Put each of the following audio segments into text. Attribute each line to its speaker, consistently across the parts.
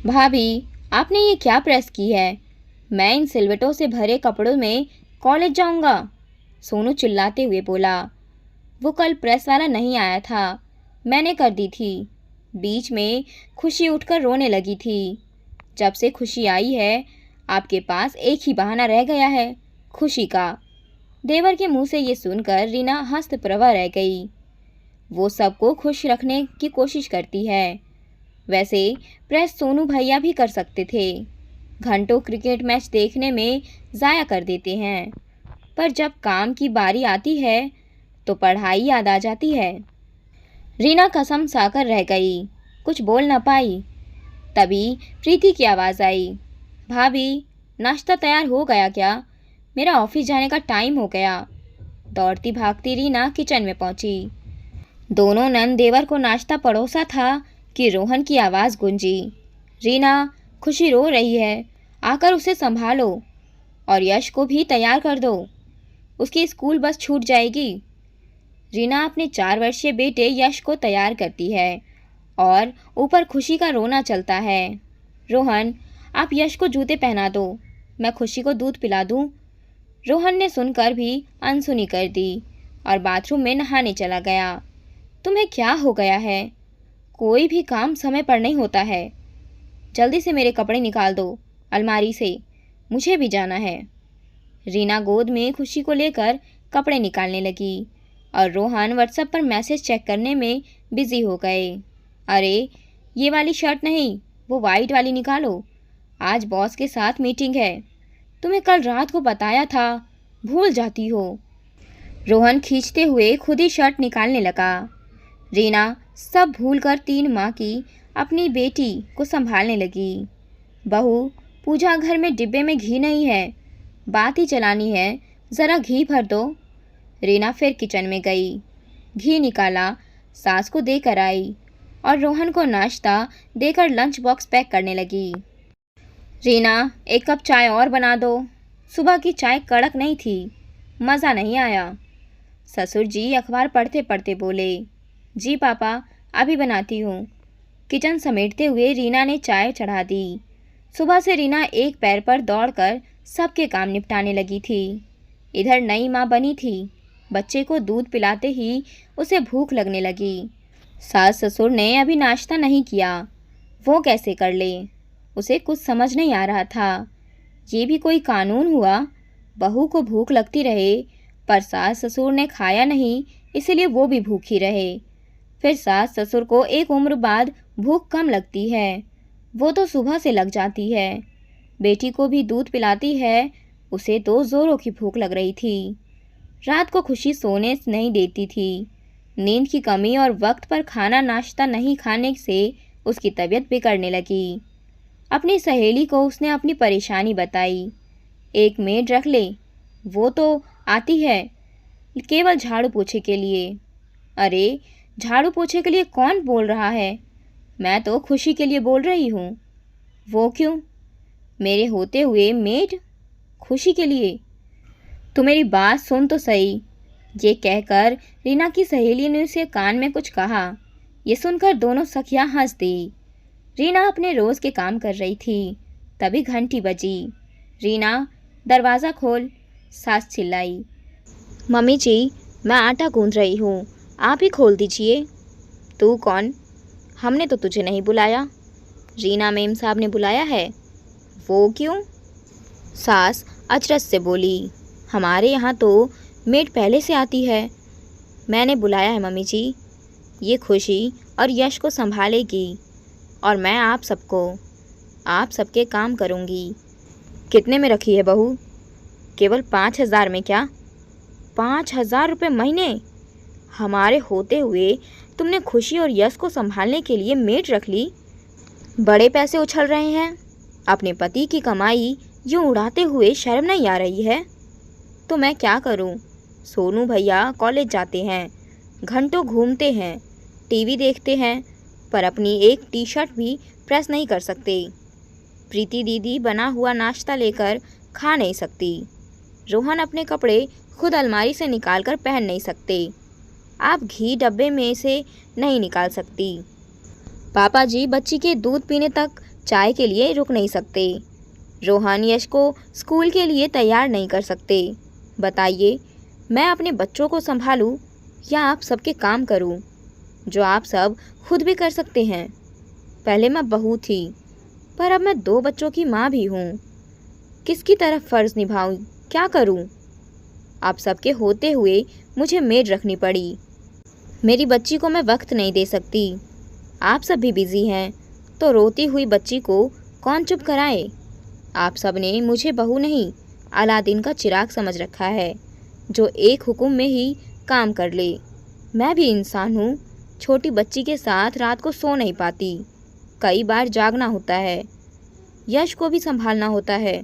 Speaker 1: भाभी, आपने ये क्या प्रेस की है? मैं इन सिलवटों से भरे कपड़ों में कॉलेज जाऊंगा। सोनू चिल्लाते हुए बोला। वो कल प्रेस वाला नहीं आया था, मैंने कर दी थी। बीच में खुशी उठकर रोने लगी थी। जब से खुशी आई है, आपके पास एक ही बहाना रह गया है, खुशी का। देवर के मुंह से ये सुनकर रीना हस्तप्रभा रह गई। वो सबको खुश रखने की कोशिश करती है। वैसे प्रेस सोनू भैया भी कर सकते थे, घंटों क्रिकेट मैच देखने में ज़ाया कर देते हैं। पर जब काम की बारी आती है तो पढ़ाई याद आ जाती है। रीना कसम साकर रह गई, कुछ बोल न पाई। तभी प्रीति की आवाज़ आई। भाभी, नाश्ता तैयार हो गया क्या? मेरा ऑफिस जाने का टाइम हो गया। दौड़ती भागती रीना किचन में पहुंची। दोनों नंद देवर को नाश्ता परोसा था कि रोहन की आवाज़ गूंजी। रीना, खुशी रो रही है, आकर उसे संभालो और यश को भी तैयार कर दो, उसकी स्कूल बस छूट जाएगी। रीना अपने 4 वर्षीय बेटे यश को तैयार करती है और ऊपर खुशी का रोना चलता है। रोहन, आप यश को जूते पहना दो, मैं खुशी को दूध पिला दूं। रोहन ने सुनकर भी अनसुनी कर दी और बाथरूम में नहाने चला गया। तुम्हें क्या हो गया है? कोई भी काम समय पर नहीं होता है। जल्दी से मेरे कपड़े निकाल दो अलमारी से, मुझे भी जाना है। रीना गोद में खुशी को लेकर कपड़े निकालने लगी और रोहन व्हाट्सएप पर मैसेज चेक करने में बिजी हो गए। अरे, ये वाली शर्ट नहीं, वो वाइट वाली निकालो, आज बॉस के साथ मीटिंग है। तुम्हें कल रात को बताया था, भूल जाती हो। रोहन खींचते हुए खुद ही शर्ट निकालने लगा। रीना सब भूलकर 3 माह की अपनी बेटी को संभालने लगी। बहू, पूजा घर में डिब्बे में घी नहीं है, बात ही चलानी है, ज़रा घी भर दो। रीना फिर किचन में गई, घी निकाला, सास को देकर आई और रोहन को नाश्ता देकर लंच बॉक्स पैक करने लगी। रीना, 1 कप चाय और बना दो, सुबह की चाय कड़क नहीं थी, मज़ा नहीं आया। ससुर जी अखबार पढ़ते पढ़ते बोले। जी पापा, अभी बनाती हूँ। किचन समेटते हुए रीना ने चाय चढ़ा दी। सुबह से रीना एक पैर पर दौड़कर सबके काम निपटाने लगी थी। इधर नई माँ बनी थी, बच्चे को दूध पिलाते ही उसे भूख लगने लगी। सास ससुर ने अभी नाश्ता नहीं किया, वो कैसे कर ले? उसे कुछ समझ नहीं आ रहा था। ये भी कोई कानून हुआ, बहू को भूख लगती रहे पर सास ससुर ने खाया नहीं, इसलिए वो भी भूखी रहे। फिर सास ससुर को एक उम्र बाद भूख कम लगती है, वो तो सुबह से लग जाती है। बेटी को भी दूध पिलाती है, उसे तो ज़ोरों की भूख लग रही थी। रात को खुशी सोने नहीं देती थी। नींद की कमी और वक्त पर खाना नाश्ता नहीं खाने से उसकी तबीयत बिगड़ने लगी। अपनी सहेली को उसने अपनी परेशानी बताई। एक मेड रख ले, वो तो आती है केवल झाड़ू पोछे के लिए। अरे, झाड़ू पोछे के लिए कौन बोल रहा है? मैं तो खुशी के लिए बोल रही हूँ। वो क्यों? मेरे होते हुए मेड खुशी के लिए? तू मेरी बात सुन तो सही। ये कहकर रीना की सहेली ने उसे कान में कुछ कहा। ये सुनकर दोनों सखियां हंस दी। रीना अपने रोज़ के काम कर रही थी, तभी घंटी बजी। रीना, दरवाज़ा खोल, सास चिल्लाई। मम्मी जी, मैं आटा गूंथ रही हूँ, आप ही खोल दीजिए। तू कौन? हमने तो तुझे नहीं बुलाया। रीना मेम साहब ने बुलाया है। वो क्यों? सास अचरज से बोली। हमारे यहाँ तो मेड पहले से आती है। मैंने बुलाया है मम्मी जी, ये खुशी और यश को संभालेगी और मैं आप सबके काम करूँगी। कितने में रखी है बहू? केवल 5,000 में क्या? 5,000 रुपये महीने? हमारे होते हुए तुमने खुशी और यश को संभालने के लिए मेड रख ली? बड़े पैसे उछल रहे हैं। अपने पति की कमाई यूँ उड़ाते हुए शर्म नहीं आ रही है? तो मैं क्या करूं? सोनू भैया कॉलेज जाते हैं, घंटों घूमते हैं, टीवी देखते हैं, पर अपनी एक टी शर्ट भी प्रेस नहीं कर सकते। प्रीति दीदी बना हुआ नाश्ता लेकर खा नहीं सकती। रोहन अपने कपड़े खुद अलमारी से निकालकर पहन नहीं सकते। आप घी डब्बे में से नहीं निकाल सकती। पापा जी बच्ची के दूध पीने तक चाय के लिए रुक नहीं सकते। रोहन यश को स्कूल के लिए तैयार नहीं कर सकते। बताइए, मैं अपने बच्चों को संभालूं या आप सबके काम करूं, जो आप सब खुद भी कर सकते हैं। पहले मैं बहू थी, पर अब मैं 2 बच्चों की माँ भी हूँ। किसकी तरफ फ़र्ज़ निभाऊं, क्या करूं? आप सबके होते हुए मुझे मेड रखनी पड़ी। मेरी बच्ची को मैं वक्त नहीं दे सकती। आप सब भी बिज़ी हैं, तो रोती हुई बच्ची को कौन चुप कराए? आप सब ने मुझे बहू नहीं, अलादीन का चिराग समझ रखा है, जो एक हुक्म में ही काम कर ले। मैं भी इंसान हूँ। छोटी बच्ची के साथ रात को सो नहीं पाती। कई बार जागना होता है। यश को भी संभालना होता है।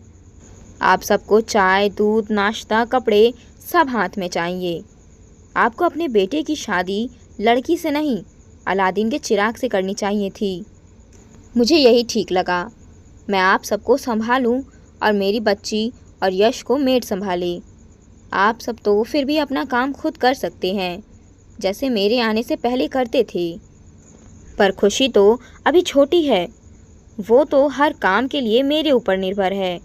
Speaker 1: आप सबको चाय, दूध, नाश्ता, कपड़े सब हाथ में चाहिए। आपको अपने बेटे की शादी लड़की से नहीं, अलादीन के चिराग से करनी चाहिए थी। मुझे यही ठीक लगा। मैं आप सबको संभालूं और मेरी बच्ची और यश को मेड संभाले। आप सब तो फिर भी अपना काम खुद कर सकते हैं, जैसे मेरे आने से पहले करते थे। पर खुशी तो अभी छोटी है, वो तो हर काम के लिए मेरे ऊपर निर्भर है।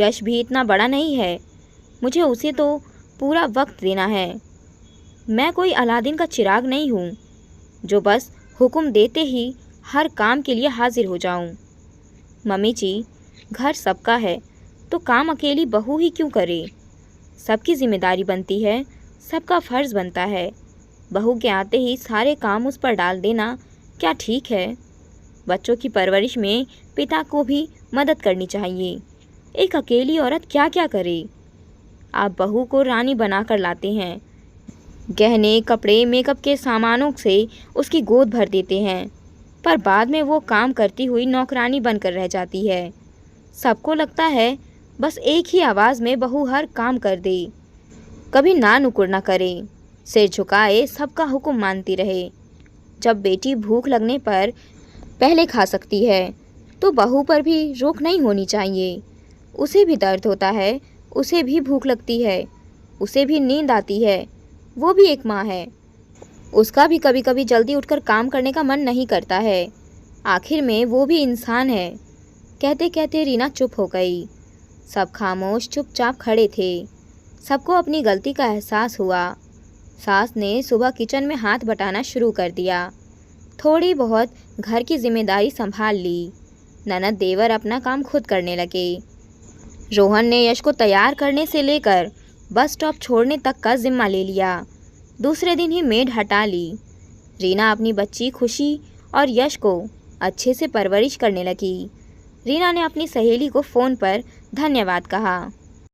Speaker 1: यश भी इतना बड़ा नहीं है, मुझे उसे तो पूरा वक्त देना है। मैं कोई अलादीन का चिराग नहीं हूँ, जो बस हुक्म देते ही हर काम के लिए हाजिर हो जाऊँ। मम्मी जी, घर सबका है, तो काम अकेली बहू ही क्यों करे? सबकी जिम्मेदारी बनती है, सबका फ़र्ज़ बनता है। बहू के आते ही सारे काम उस पर डाल देना क्या ठीक है? बच्चों की परवरिश में पिता को भी मदद करनी चाहिए। एक अकेली औरत क्या क्या करे? आप बहू को रानी बनाकर लाते हैं, गहने, कपड़े, मेकअप के सामानों से उसकी गोद भर देते हैं, पर बाद में वो काम करती हुई नौकरानी बनकर रह जाती है। सबको लगता है बस एक ही आवाज़ में बहू हर काम कर दे, कभी ना नुकुर ना करे, सिर झुकाए, सबका हुक्म मानती रहे। जब बेटी भूख लगने पर पहले खा सकती है, तो बहू पर भी रोक नहीं होनी चाहिए। उसे भी दर्द होता है, उसे भी भूख लगती है, उसे भी नींद आती है। वो भी एक माँ है, उसका भी कभी कभी जल्दी उठकर काम करने का मन नहीं करता है। आखिर में वो भी इंसान है। कहते कहते रीना चुप हो गई। सब खामोश चुपचाप खड़े थे। सबको अपनी गलती का एहसास हुआ। सास ने सुबह किचन में हाथ बटाना शुरू कर दिया। थोड़ी बहुत घर की जिम्मेदारी संभाल ली। ननद देवर अपना काम खुद करने लगे। रोहन ने यश को तैयार करने से लेकर बस स्टॉप छोड़ने तक का जिम्मा ले लिया। दूसरे दिन ही मेड हटा ली। रीना अपनी बच्ची खुशी और यश को अच्छे से परवरिश करने लगी। रीना ने अपनी सहेली को फ़ोन पर धन्यवाद कहा।